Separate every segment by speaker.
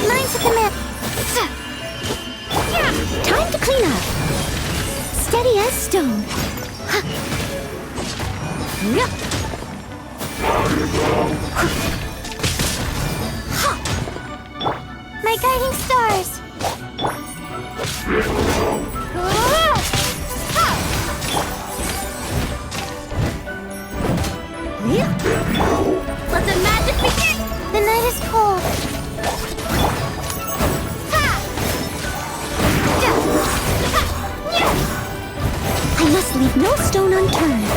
Speaker 1: Mine to commit. Time to clean up. Steady as stone. My guiding stars. Let the magic begin! The night is cold. I must leave no stone unturned.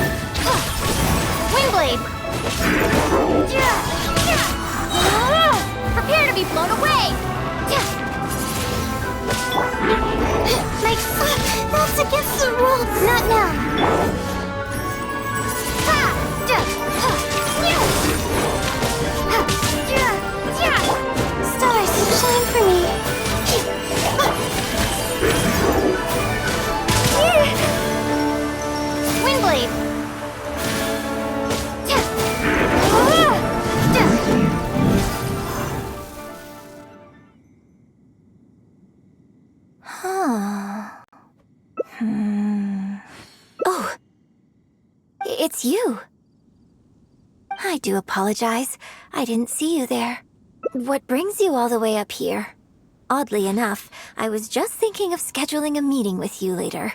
Speaker 1: Windblade! Prepare to be blown away! That's against the rules. Not now. Stars, shine for me. Windblade. Oh, it's you. I do apologize. I didn't see you there. What brings you all the way up here? Oddly enough, I was just thinking of scheduling a meeting with you later.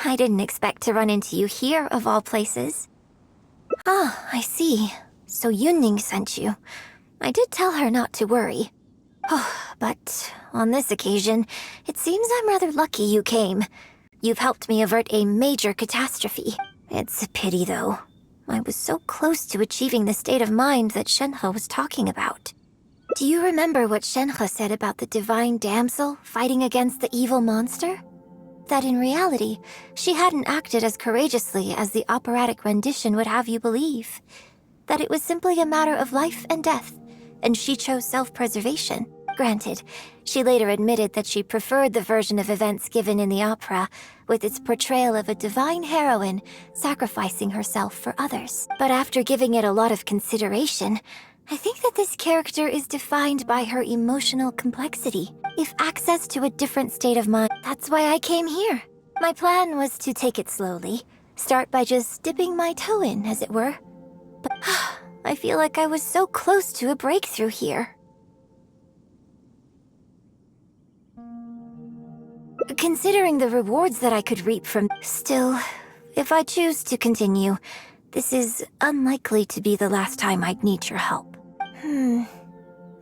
Speaker 1: I didn't expect to run into you here, of all places. Ah, I see. So Yunning sent you. I did tell her not to worry. Oh, but on this occasion, it seems I'm rather lucky you came. You've helped me avert a major catastrophe. It's a pity, though. I was so close to achieving the state of mind that Shenhe was talking about. Do you remember what Shenhe said about the divine damsel fighting against the evil monster? That in reality, she hadn't acted as courageously as the operatic rendition would have you believe. That it was simply a matter of life and death, and she chose self-preservation. Granted, she later admitted that she preferred the version of events given in the opera, with its portrayal of a divine heroine sacrificing herself for others. But after giving it a lot of consideration, I think that this character is defined by her emotional complexity. If access to a different state of mind, that's why I came here. My plan was to take it slowly, start by just dipping my toe in, as it were. But I feel like I was so close to a breakthrough here. Considering the rewards that I could reap from... Still, if I choose to continue, this is unlikely to be the last time I'd need your help.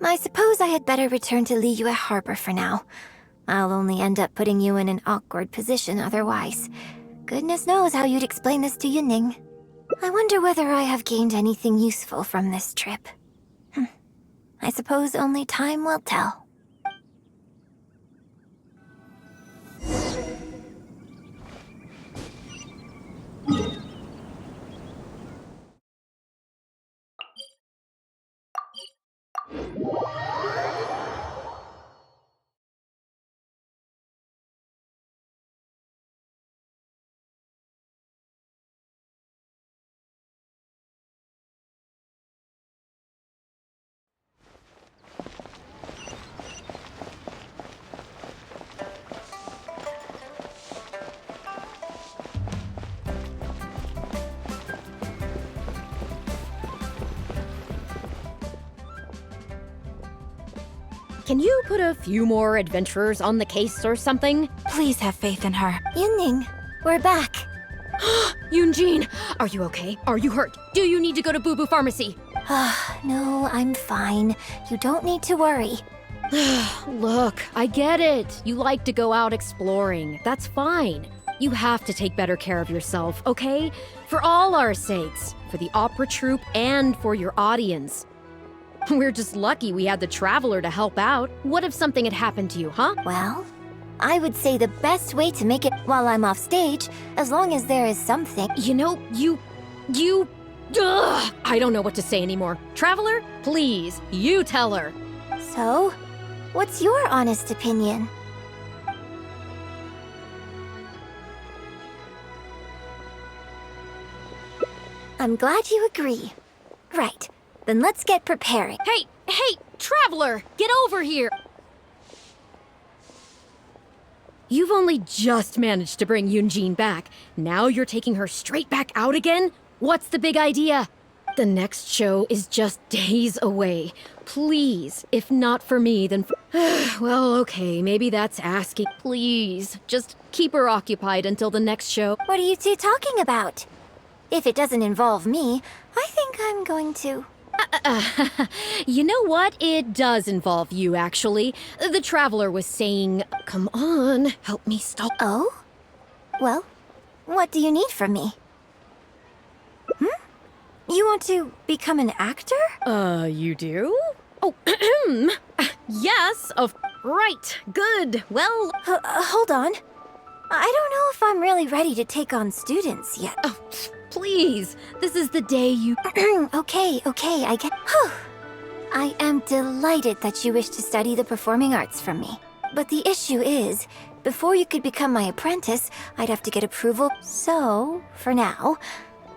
Speaker 1: I suppose I had better return to Liyue Harbor for now. I'll only end up putting you in an awkward position otherwise. Goodness knows how you'd explain this to Yunning. I wonder whether I have gained anything useful from this trip. I suppose only time will tell.
Speaker 2: Can you put a few more adventurers on the case or something?
Speaker 3: Please have faith in her.
Speaker 1: Yunning, we're back.
Speaker 2: Yunjin, are you okay? Are you hurt? Do you need to go to Boo Boo Pharmacy?
Speaker 1: No, I'm fine. You don't need to worry.
Speaker 2: Look, I get it. You like to go out exploring. That's fine. You have to take better care of yourself, okay? For all our sakes. For the opera troupe and for your audience. We're just lucky we had the Traveler to help out. What if something had happened to you, huh?
Speaker 1: Well, I would say the best way to make it while I'm off stage, as long as there is something.
Speaker 2: You know, I don't know what to say anymore. Traveler, please, you tell her.
Speaker 1: So, what's your honest opinion? I'm glad you agree. Right, then let's get preparing.
Speaker 2: Hey, Hey, Traveler, get over here! You've only just managed to bring Yunjin back. Now you're taking her straight back out again? What's the big idea? The next show is just days away. Please, if not for me, then well, okay, maybe that's asking. Please, just keep her occupied until the next show.
Speaker 1: What are you two talking about? If it doesn't involve me, I think I'm going to...
Speaker 2: You know what? It does involve you, actually. The Traveler was saying, come on, help me stop.
Speaker 1: Oh? Well, what do you need from me? You want to become an actor?
Speaker 2: You do? Oh, yes, of... Right, good, well...
Speaker 1: Hold on. I don't know if I'm really ready to take on students yet.
Speaker 2: Oh, please, this is the day you...
Speaker 1: Okay, I get... Whew. I am delighted that you wish to study the performing arts from me. But the issue is, before you could become my apprentice, I'd have to get approval. So, for now,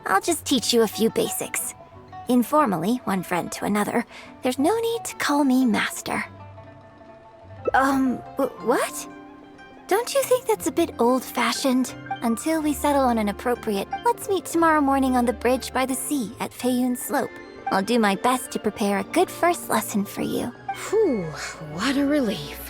Speaker 1: I'll just teach you a few basics. Informally, one friend to another, there's no need to call me master. What? Don't you think that's a bit old-fashioned? Until we settle on an appropriate, let's meet tomorrow morning on the bridge by the sea at Feiyun Slope. I'll do my best to prepare a good first lesson for you.
Speaker 2: Whew, what a relief.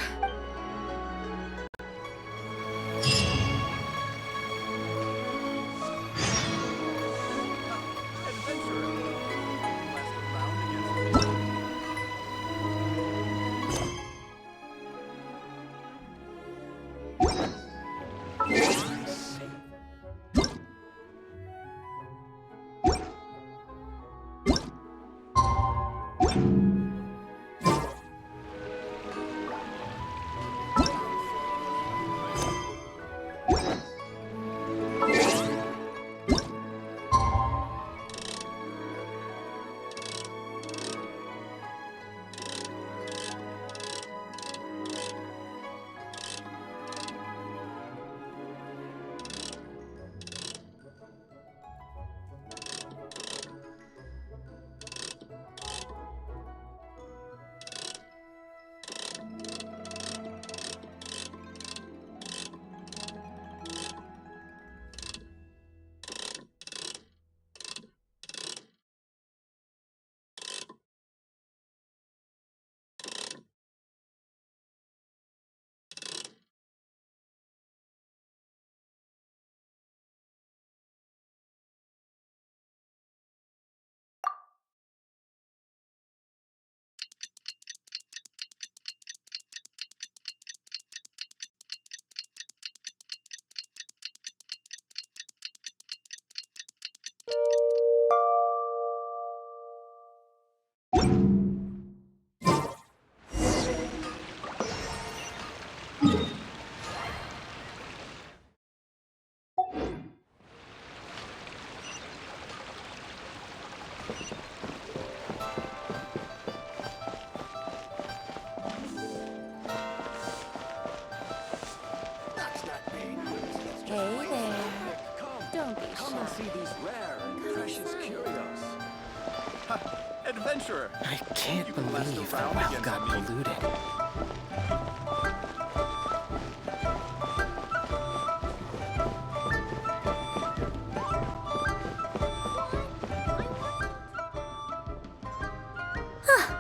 Speaker 3: Adventurer!
Speaker 4: I can't believe the well got polluted.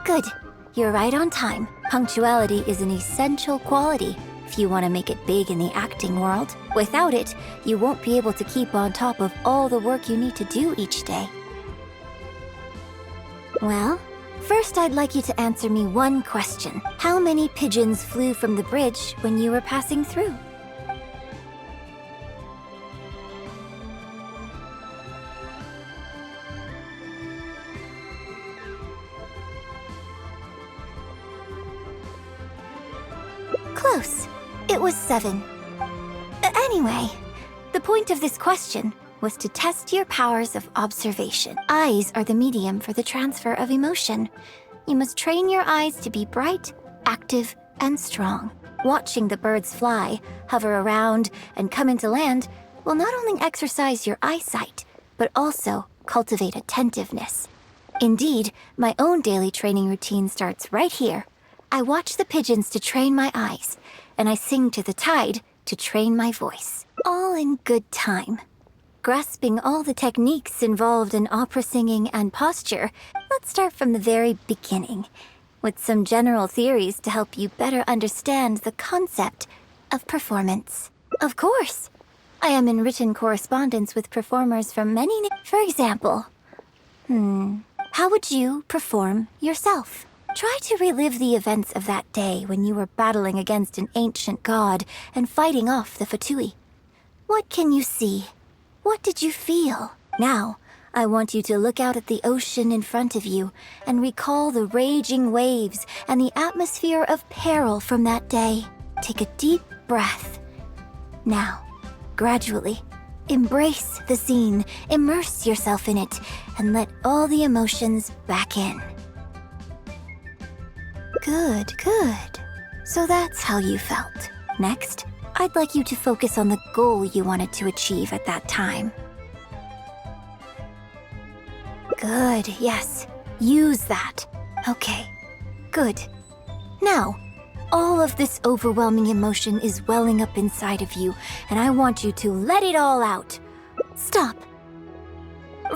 Speaker 1: Good. You're right on time. Punctuality is an essential quality if you want to make it big in the acting world. Without it, you won't be able to keep on top of all the work you need to do each day. Well, first I'd like you to answer me one question. How many pigeons flew from the bridge when you were passing through? Close. It was 7. Anyway, the point of this question was to test your powers of observation. Eyes are the medium for the transfer of emotion. You must train your eyes to be bright, active, and strong. Watching the birds fly, hover around, and come into land will not only exercise your eyesight, but also cultivate attentiveness. Indeed, my own daily training routine starts right here. I watch the pigeons to train my eyes, and I sing to the tide to train my voice. All in good time. Grasping all the techniques involved in opera singing and posture, let's start from the very beginning, with some general theories to help you better understand the concept of performance. Of course, I am in written correspondence with performers from many For example, how would you perform yourself? Try to relive the events of that day when you were battling against an ancient god and fighting off the Fatui. What can you see? What did you feel? Now, I want you to look out at the ocean in front of you and recall the raging waves and the atmosphere of peril from that day. Take a deep breath. Now, gradually, embrace the scene, immerse yourself in it, and let all the emotions back in. Good, good. So that's how you felt. Next, I'd like you to focus on the goal you wanted to achieve at that time. Good, yes. Use that. Okay, good. Now, all of this overwhelming emotion is welling up inside of you, and I want you to let it all out. Stop.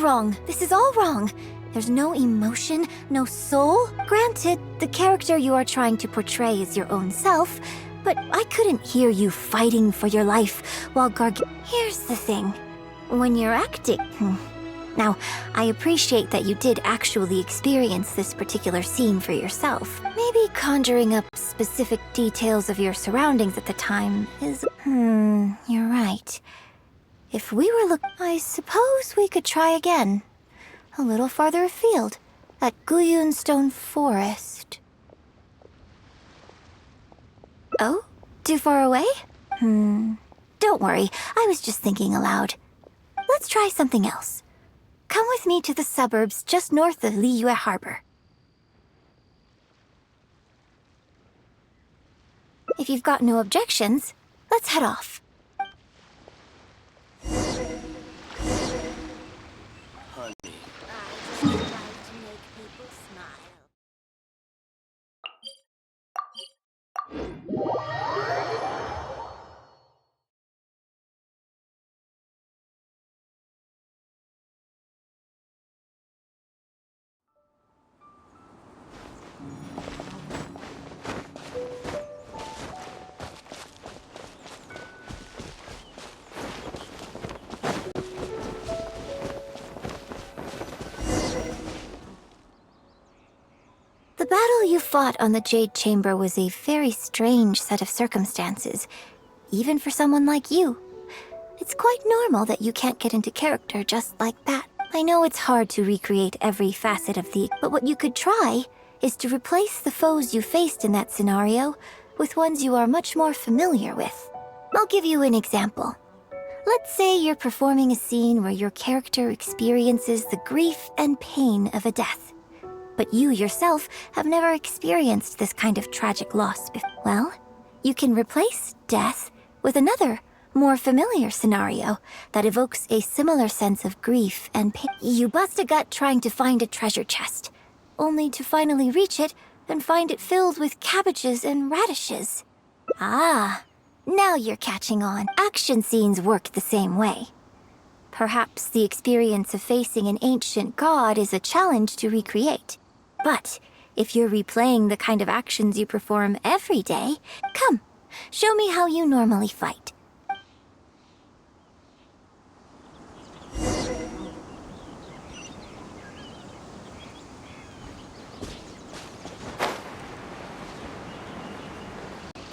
Speaker 1: Wrong. This is all wrong. There's no emotion, no soul. Granted, the character you are trying to portray is your own self, but I couldn't hear you fighting for your life while Here's the thing. When you're acting... Now, I appreciate that you did actually experience this particular scene for yourself. Maybe conjuring up specific details of your surroundings at the time is... you're right. If we were I suppose we could try again. A little farther afield, at Guyunstone Forest. Oh? Too far away? Don't worry, I was just thinking aloud. Let's try something else. Come with me to the suburbs just north of Liyue Harbor. If you've got no objections, let's head off. The battle you fought on the Jade Chamber was a very strange set of circumstances, even for someone like you. It's quite normal that you can't get into character just like that. I know it's hard to recreate every facet of but what you could try is to replace the foes you faced in that scenario with ones you are much more familiar with. I'll give you an example. Let's say you're performing a scene where your character experiences the grief and pain of a death. But you yourself have never experienced this kind of tragic loss before. Well, you can replace death with another, more familiar scenario that evokes a similar sense of grief and pain. You bust a gut trying to find a treasure chest, only to finally reach it and find it filled with cabbages and radishes. Ah, now you're catching on. Action scenes work the same way. Perhaps the experience of facing an ancient god is a challenge to recreate. But if you're replaying the kind of actions you perform every day, come, show me how you normally fight.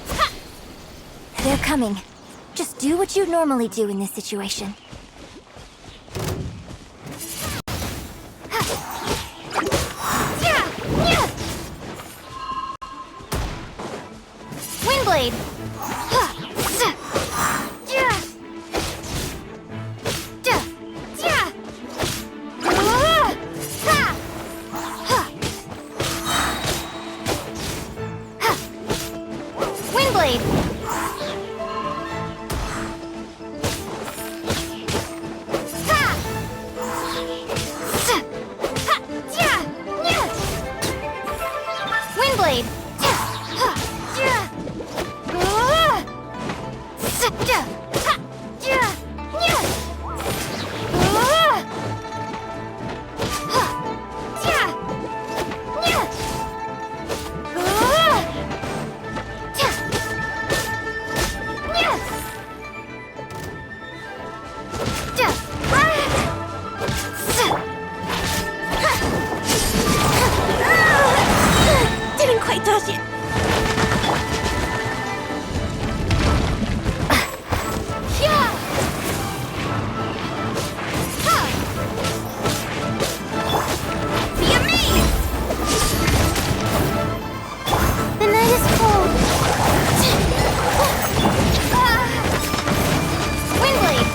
Speaker 1: Ha! They're coming. Just do what you normally do in this situation. Blade. Windblade. Windblade! Didn't quite touch it. Be amazed! The night is cold. Windblade!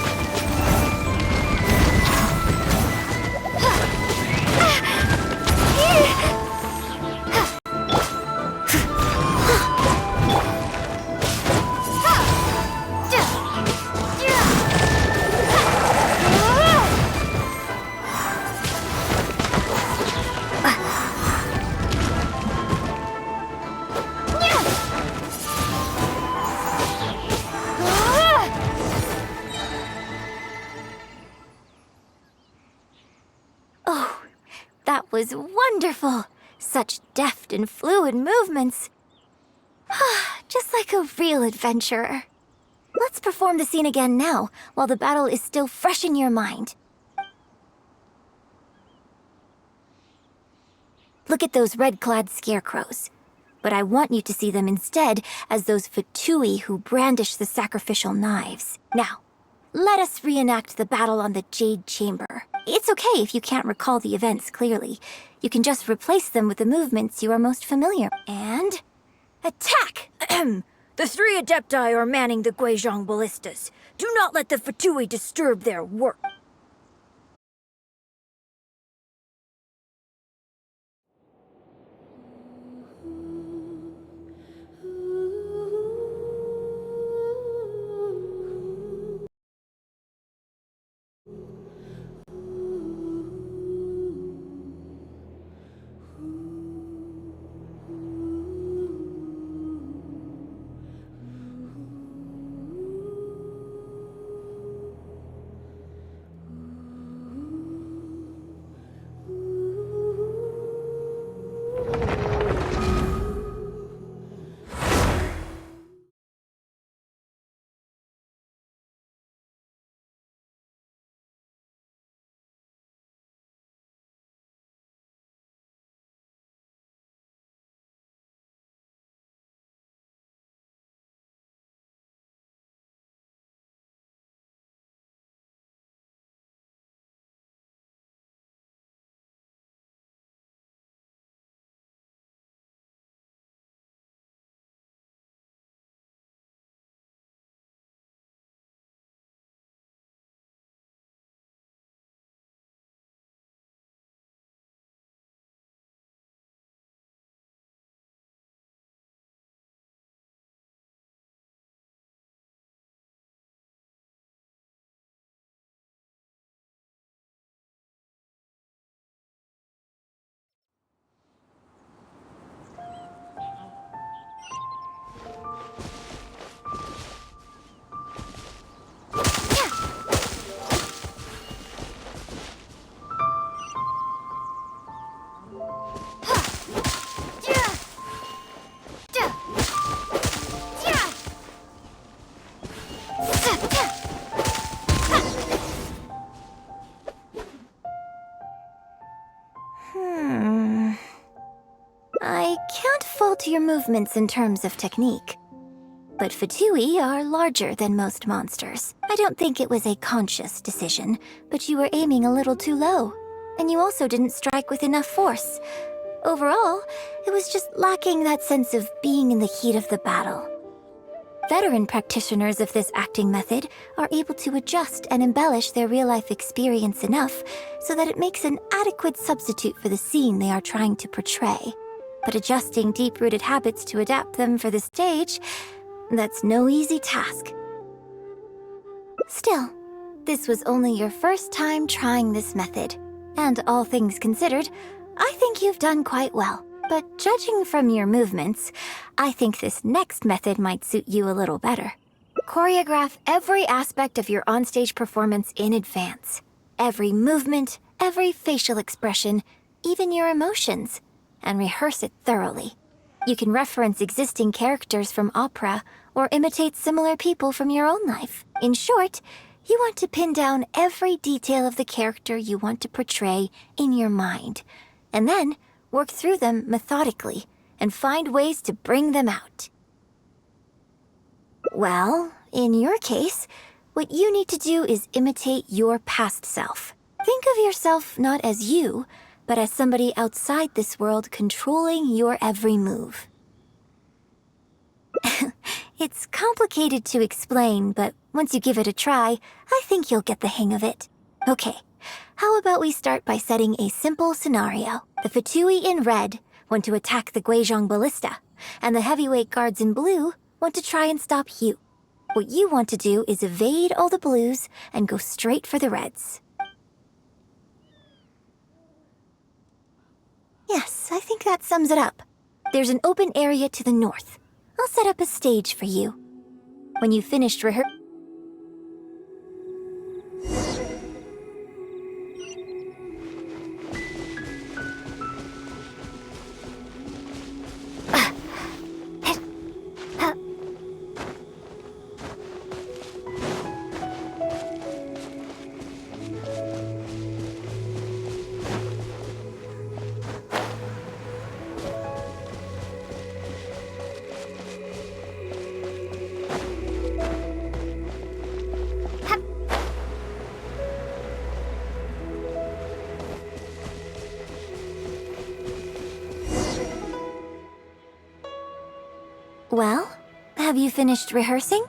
Speaker 1: Oh, that was wonderful! Such deft and fluid movements. Just like a real adventurer. Let's perform the scene again now, while the battle is still fresh in your mind. Look at those red-clad scarecrows. But I want you to see them instead as those Fatui who brandish the sacrificial knives. Now, let us reenact the battle on the Jade Chamber. It's okay if you can't recall the events clearly. You can just replace them with the movements you are most familiar. And... attack! The 3 Adepti are manning the Guizhong ballistas. Do not let the Fatui disturb their work. I can't fault your movements in terms of technique. But Fatui are larger than most monsters. I don't think it was a conscious decision, but you were aiming a little too low. And you also didn't strike with enough force. Overall, it was just lacking that sense of being in the heat of the battle. Veteran practitioners of this acting method are able to adjust and embellish their real-life experience enough so that it makes an adequate substitute for the scene they are trying to portray. But adjusting deep-rooted habits to adapt them for the stage, that's no easy task. Still, this was only your first time trying this method, and all things considered, I think you've done quite well. but judging from your movements, I think this next method might suit you a little better. Choreograph every aspect of your onstage performance in advance. Every movement, every facial expression, even your emotions, and rehearse it thoroughly. You can reference existing characters from opera or imitate similar people from your own life. In short, you want to pin down every detail of the character you want to portray in your mind, and then work through them methodically and find ways to bring them out. Well, in your case, what you need to do is imitate your past self. Think of yourself not as you, but as somebody outside this world controlling your every move. It's complicated to explain, but once you give it a try, I think you'll get the hang of it. Okay, how about we start by setting a simple scenario. The Fatui in red want to attack the Guizhong ballista, and the heavyweight guards in blue want to try and stop you. What you want to do is evade all the blues and go straight for the reds. Yes, I think that sums it up. There's an open area to the north. I'll set up a stage for you. When you've finished rehearsing, well, have you finished rehearsing?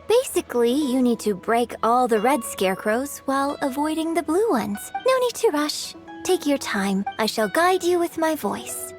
Speaker 1: Basically, you need to break all the red scarecrows while avoiding the blue ones. No need to rush. Take your time. I shall guide you with my voice.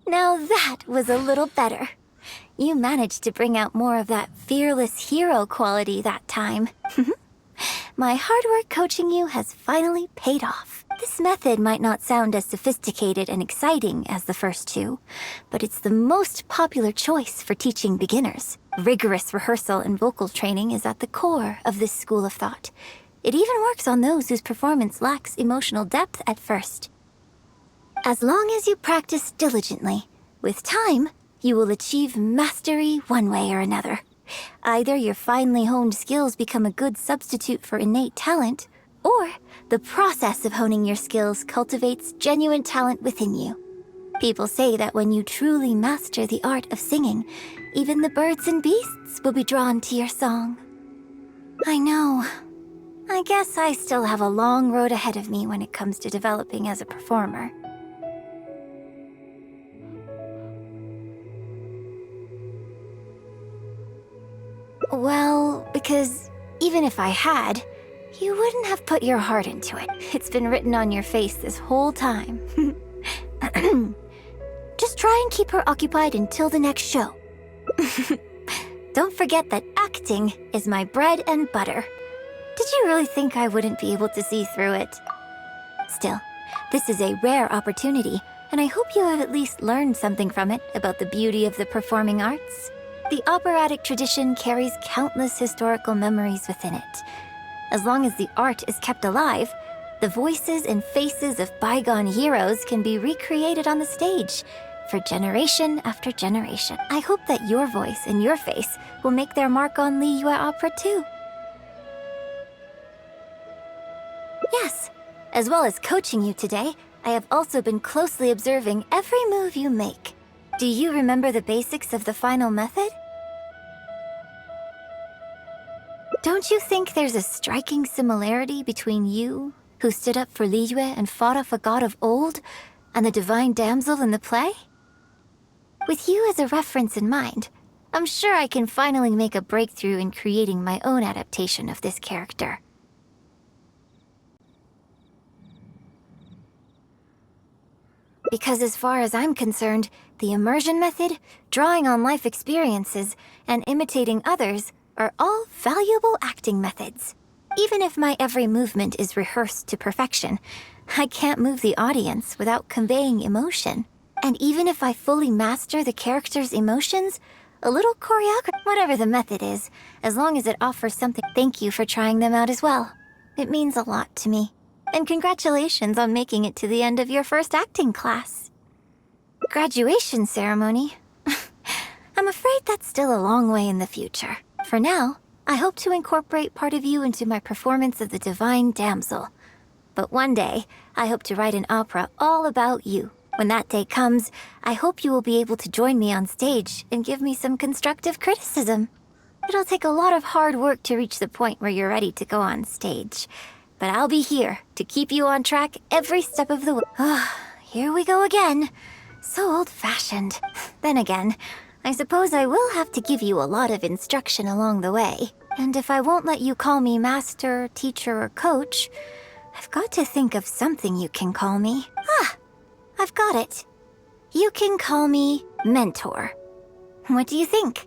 Speaker 1: Now that was a little better. You managed to bring out more of that fearless hero quality that time. My hard work coaching you has finally paid off. This method might not sound as sophisticated and exciting as the first two, but it's the most popular choice for teaching beginners. Rigorous rehearsal and vocal training is at the core of this school of thought. It even works on those whose performance lacks emotional depth at first. As long as you practice diligently, with time, you will achieve mastery one way or another. Either your finely honed skills become a good substitute for innate talent, or the process of honing your skills cultivates genuine talent within you. People say that when you truly master the art of singing, even the birds and beasts will be drawn to your song. I know. I guess I still have a long road ahead of me when it comes to developing as a performer. Well, because even if I had, you wouldn't have put your heart into it. It's been written on your face this whole time. Just try and keep her occupied until the next show. Don't forget that acting is my bread and butter. Did you really think I wouldn't be able to see through it? Still, this is a rare opportunity, and I hope you have at least learned something from it about the beauty of the performing arts. The operatic tradition carries countless historical memories within it. As long as the art is kept alive, the voices and faces of bygone heroes can be recreated on the stage for generation after generation. I hope that your voice and your face will make their mark on Liyue Opera too. Yes, as well as coaching you today, I have also been closely observing every move you make. Do you remember the basics of the final method? Don't you think there's a striking similarity between you, who stood up for Liyue and fought off a god of old, and the divine damsel in the play? With you as a reference in mind, I'm sure I can finally make a breakthrough in creating my own adaptation of this character. Because as far as I'm concerned, the immersion method, drawing on life experiences, and imitating others are all valuable acting methods. Even if my every movement is rehearsed to perfection, I can't move the audience without conveying emotion. And even if I fully master the character's emotions, a little choreography, whatever the method is, as long as it offers something. Thank you for trying them out as well. It means a lot to me. And congratulations on making it to the end of your first acting class. Graduation ceremony? I'm afraid that's still a long way in the future. For now, I hope to incorporate part of you into my performance of the Divine Damsel. But one day, I hope to write an opera all about you. When that day comes, I hope you will be able to join me on stage and give me some constructive criticism. It'll take a lot of hard work to reach the point where you're ready to go on stage. But I'll be here to keep you on track every step of the way. Here we go again. So old-fashioned. Then again, I suppose I will have to give you a lot of instruction along the way. And if I won't let you call me master, teacher, or coach, I've got to think of something you can call me. I've got it. You can call me mentor. What do you think?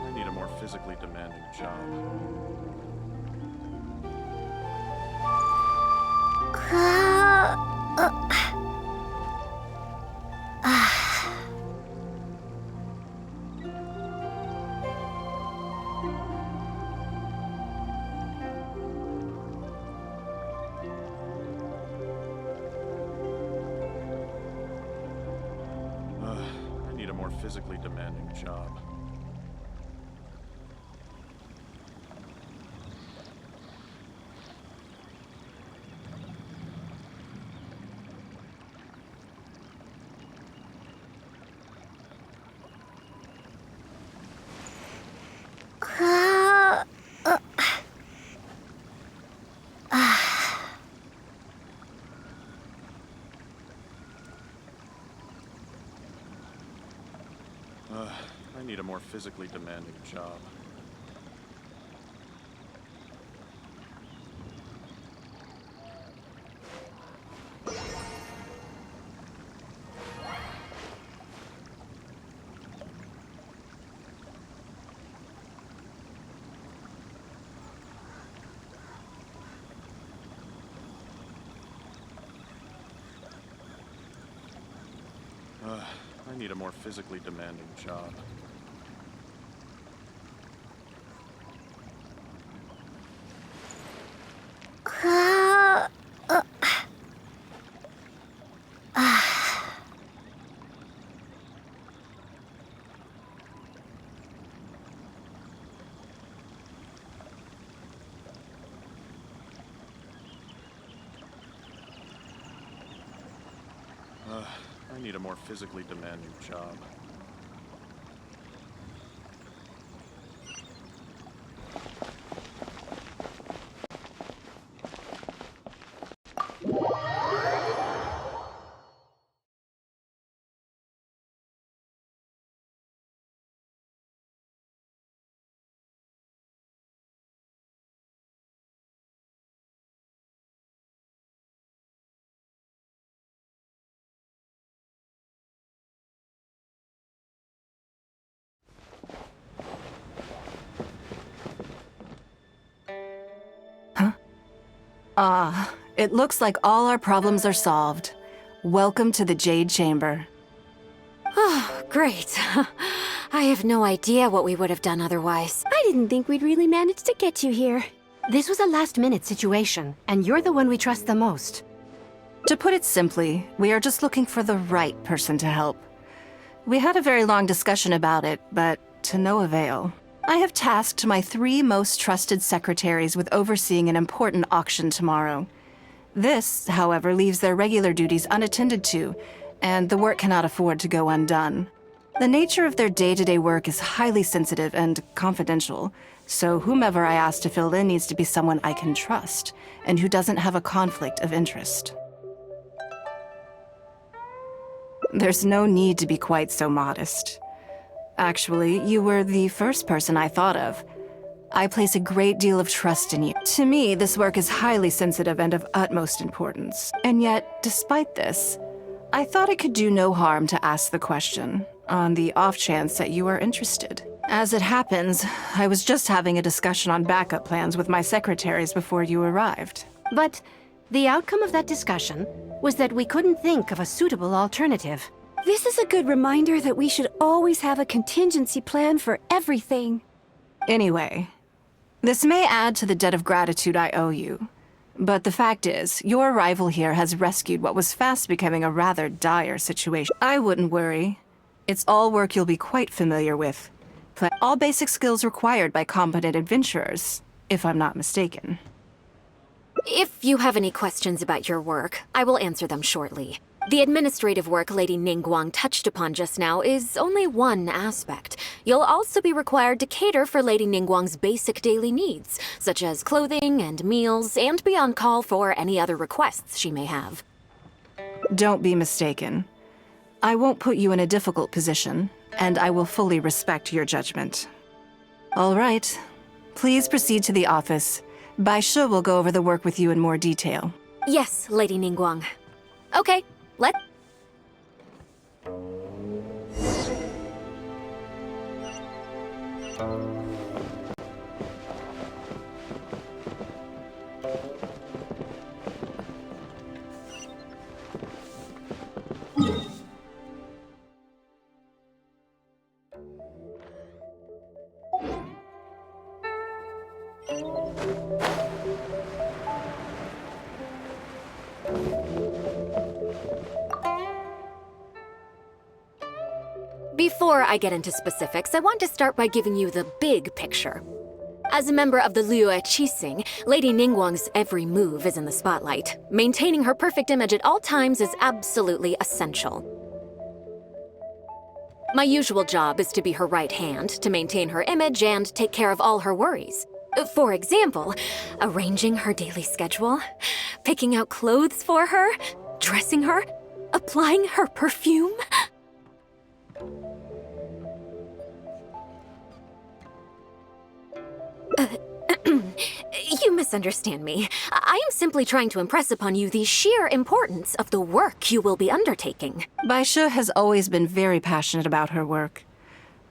Speaker 3: I need a more physically demanding job. physically demanding job. I need a more physically demanding job. I need a more physically demanding job. I need a more physically demanding job.
Speaker 5: It looks like all our problems are solved. Welcome to the Jade Chamber.
Speaker 2: Oh, great. I have no idea what we would have done otherwise.
Speaker 6: I didn't think we'd really manage to get you here.
Speaker 7: This was a last-minute situation, and you're the one we trust the most.
Speaker 5: To put it simply, we are just looking for the right person to help. We had a very long discussion about it, but to no avail. I have tasked my 3 most trusted secretaries with overseeing an important auction tomorrow. This, however, leaves their regular duties unattended to, and the work cannot afford to go undone. The nature of their day-to-day work is highly sensitive and confidential, so whomever I ask to fill in needs to be someone I can trust, and who doesn't have a conflict of interest. There's no need to be quite so modest. Actually, you were the first person I thought of. I place a great deal of trust in you. To me, this work is highly sensitive and of utmost importance. And yet, despite this, I thought it could do no harm to ask the question, on the off chance that you are interested. As it happens, I was just having a discussion on backup plans with my secretaries before you arrived.
Speaker 7: But the outcome of that discussion was that we couldn't think of a suitable alternative.
Speaker 6: This is a good reminder that we should always have a contingency plan for everything.
Speaker 5: Anyway, this may add to the debt of gratitude I owe you. But the fact is, your arrival here has rescued what was fast becoming a rather dire situation. I wouldn't worry. It's all work you'll be quite familiar with. All basic skills required by competent adventurers, if I'm not mistaken.
Speaker 2: If you have any questions about your work, I will answer them shortly. The administrative work Lady Ningguang touched upon just now is only one aspect. You'll also be required to cater for Lady Ningguang's basic daily needs, such as clothing and meals, and be on call for any other requests she may have.
Speaker 5: Don't be mistaken. I won't put you in a difficult position, and I will fully respect your judgment. All right. Please proceed to the office. Bai Shi will go over the work with you in more detail.
Speaker 2: Yes, Lady Ningguang. Okay, let's... Before I get into specifics, I want to start by giving you the big picture. As a member of the Liyue Qixing, Lady Ningguang's every move is in the spotlight. Maintaining her perfect image at all times is absolutely essential. My usual job is to be her right hand, to maintain her image and take care of all her worries. For example, arranging her daily schedule, picking out clothes for her, dressing her, applying her perfume. You misunderstand me. I am simply trying to impress upon you the sheer importance of the work you will be undertaking.
Speaker 5: Baishe has always been very passionate about her work.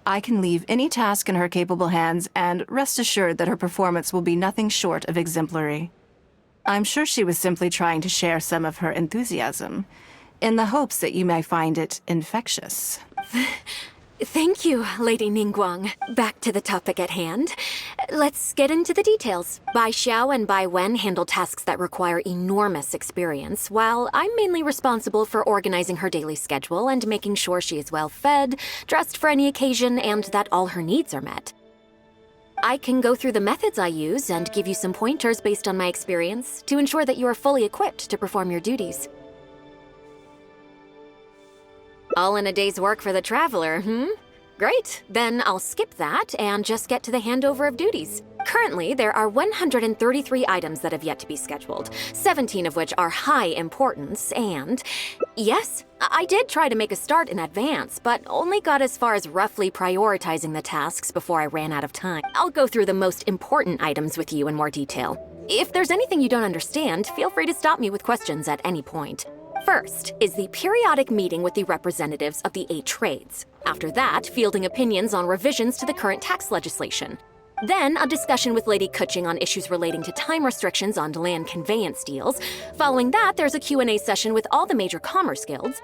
Speaker 5: I can leave any task in her capable hands and rest assured that her performance will be nothing short of exemplary. I'm sure she was simply trying to share some of her enthusiasm, in the hopes that you may find it infectious.
Speaker 2: Thank you, Lady Ningguang. Back to the topic at hand. Let's get into the details. Bai Xiao and Bai Wen handle tasks that require enormous experience, while I'm mainly responsible for organizing her daily schedule and making sure she is well fed, dressed for any occasion, and that all her needs are met. I can go through the methods I use and give you some pointers based on my experience to ensure that you are fully equipped to perform your duties. All in a day's work for the traveler, Great, then I'll skip that and just get to the handover of duties. Currently, there are 133 items that have yet to be scheduled, 17 of which are high importance, and yes, I did try to make a start in advance, but only got as far as roughly prioritizing the tasks before I ran out of time. I'll go through the most important items with you in more detail. If there's anything you don't understand, feel free to stop me with questions at any point. First is the periodic meeting with the representatives of the 8 trades. After that, fielding opinions on revisions to the current tax legislation. Then, a discussion with Lady Kuching on issues relating to time restrictions on land conveyance deals. Following that, there's a Q&A session with all the major commerce guilds.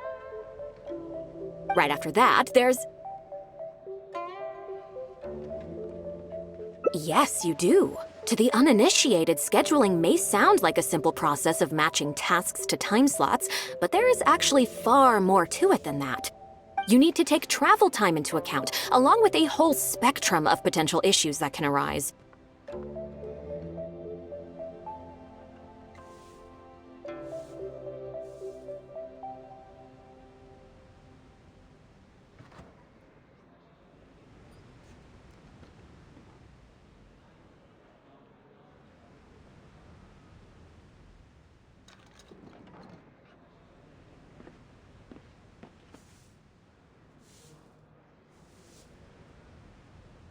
Speaker 2: Right after that, there's... Yes, you do. To the uninitiated, scheduling may sound like a simple process of matching tasks to time slots, but there is actually far more to it than that. You need to take travel time into account, along with a whole spectrum of potential issues that can arise.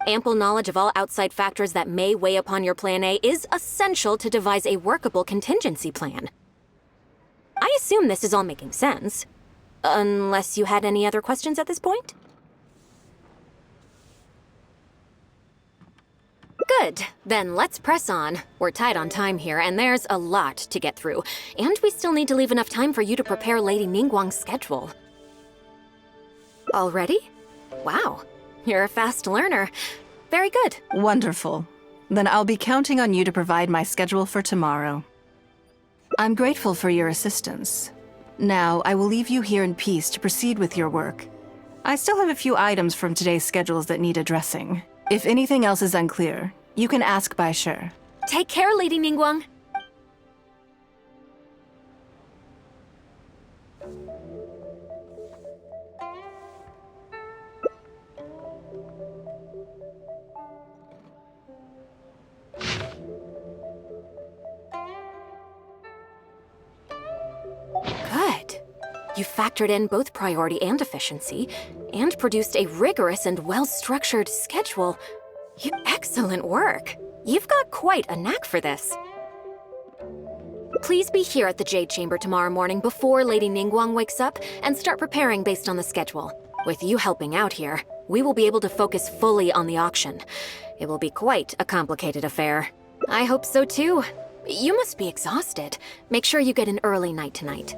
Speaker 2: Ample knowledge of all outside factors that may weigh upon your Plan A is essential to devise a workable contingency plan. I assume this is all making sense. Unless you had any other questions at this point? Good. Then let's press on. We're tight on time here, and there's a lot to get through. And we still need to leave enough time for you to prepare Lady Ningguang's schedule. Already? Wow. You're a fast learner. Very good.
Speaker 5: Wonderful. Then I'll be counting on you to provide my schedule for tomorrow. I'm grateful for your assistance. Now, I will leave you here in peace to proceed with your work. I still have a few items from today's schedules that need addressing. If anything else is unclear, you can ask Baishe.
Speaker 2: Take care, Lady Ningguang. Good. You factored in both priority and efficiency, and produced a rigorous and well-structured schedule. Excellent work. You've got quite a knack for this. Please be here at the Jade Chamber tomorrow morning before Lady Ningguang wakes up and start preparing based on the schedule. With you helping out here, we will be able to focus fully on the auction. It will be quite a complicated affair. I hope so too. You must be exhausted. Make sure you get an early night tonight.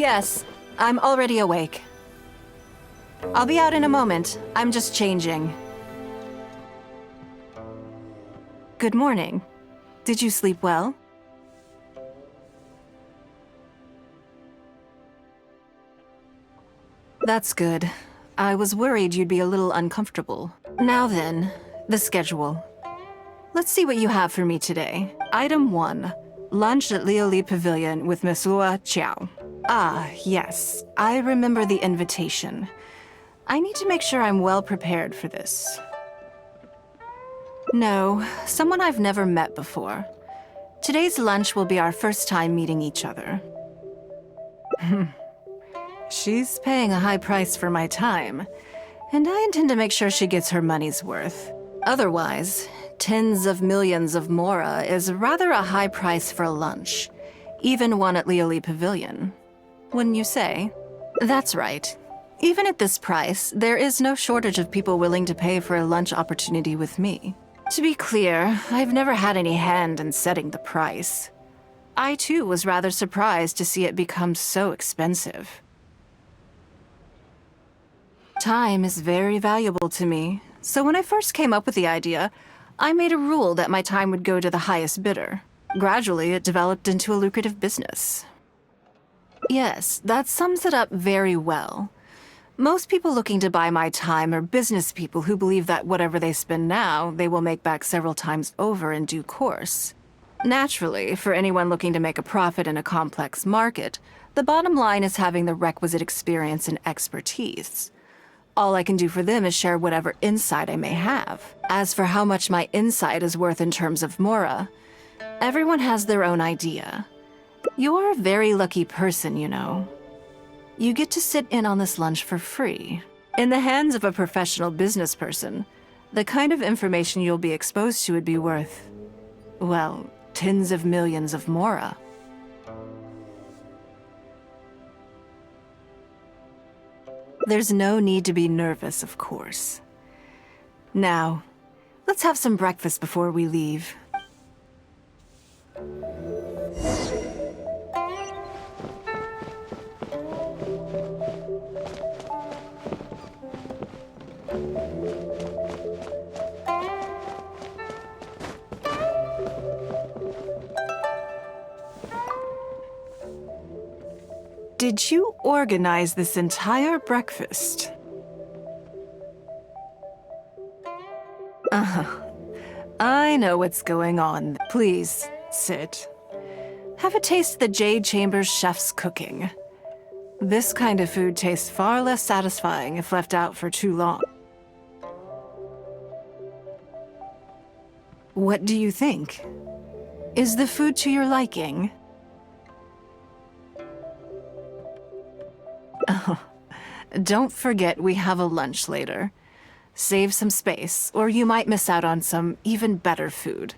Speaker 5: Yes, I'm already awake. I'll be out in a moment. I'm just changing. Good morning. Did you sleep well? That's good. I was worried you'd be a little uncomfortable. Now then, the schedule. Let's see what you have for me today. Item 1. Lunch at Lioli Pavilion with Miss Lua Chiao. Ah, yes. I remember the invitation. I need to make sure I'm well prepared for this. No, someone I've never met before. Today's lunch will be our first time meeting each other. She's paying a high price for my time, and I intend to make sure she gets her money's worth. Otherwise, tens of millions of mora is rather a high price for a lunch, even one at Lioli Pavilion. Wouldn't you say? That's right. Even at this price, there is no shortage of people willing to pay for a lunch opportunity with me. To be clear, I've never had any hand in setting the price. I too was rather surprised to see it become so expensive. Time is very valuable to me, so when I first came up with the idea, I made a rule that my time would go to the highest bidder. Gradually, it developed into a lucrative business. Yes, that sums it up very well. Most people looking to buy my time are business people who believe that whatever they spend now, they will make back several times over in due course. Naturally, for anyone looking to make a profit in a complex market, the bottom line is having the requisite experience and expertise. All I can do for them is share whatever insight I may have. As for how much my insight is worth in terms of Mora, everyone has their own idea. You're a very lucky person, you know. You get to sit in on this lunch for free. In the hands of a professional business person, the kind of information you'll be exposed to would be worth, well, tens of millions of Mora. There's no need to be nervous, of course. Now, let's have some breakfast before we leave. Did you organize this entire breakfast? I know what's going on. Please, sit. Have a taste of the Jade Chamber's chef's cooking. This kind of food tastes far less satisfying if left out for too long. What do you think? Is the food to your liking? Oh, don't forget we have a lunch later. Save some space, or you might miss out on some even better food.